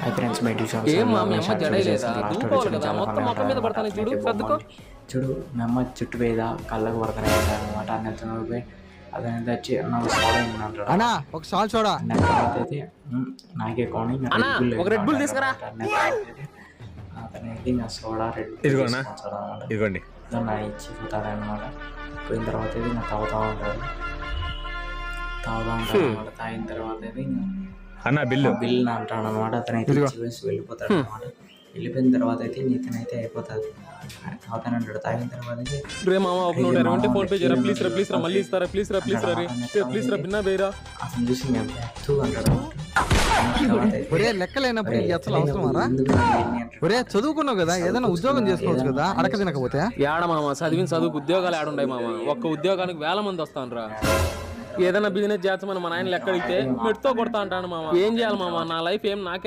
Hi friends my ఏం మా మీ అమ్మ జడేలేదా దూకోవాలి కదా మొత్తం మొక్క మీద పడతాను చూడు సర్దుకో చూడు మీ అమ్మ చుట్టు మీద కళ్ళకు పడతానే అనమాట నెత్తినోడిపోయి అదనేది వచ్చి నాకు సోడా అంటాడు అన్నా ఒక సాల్ చూడా తర్వాత అయితే నాకే కొని అన్నా ఒక రెడ్ బుల్ తీసుకురా అతనైతే ఇంకా సోడా రెడ్ ఇదిగోనా ఇదిగోండి నా ఇచ్చి పోతాడనమాట. పోయిన తర్వాత అయితే ఇంకా తాగుతూ ఉంటాడు అనమాట. తాగిన తర్వాత అయితే ఇంకా అన్న బిల్లు బిల్లు అంటాడు అనమాట. అతనైతే ఇచ్చి వెళ్ళిపోతాడు అనమాట. వెళ్ళిపోయిన తర్వాత అయితే ఇతనైతే అయిపోతుంది. తాగుతానంటాడు. తాగిన తర్వాత అయితే రే మామ ఒక 120 ఫోన్ పే చేయరా ప్లీజ్ రా మళ్ళీ ఇస్తారా ప్లీజ్ రా బిన్నా బేరా అతను చూసి మేము బ్యాక్తూ అంటాడు. ఒరే లెక్కలేనప్పుడు ఈ అసలు అవసరమారా? ఒరే చదువుకున్నావు కదా, ఏదైనా ఉద్యోగం చేసుకోవచ్చు కదా అడక తినకపోతే. ఏడ మామ చదివిన చదువుకు ఉద్యోగాలు ఏడుంటాయి మామ. ఒక్క ఉద్యోగానికి 1000 మంది వస్తాను రా. ఏదైనా బిజినెస్ చేస్తామని మా నాయనలు ఎక్కడితే మెట్టుతో కొడతా అంటాను మామ. ఏం చేయాలి మామ, నా లైఫ్ ఏం నాకే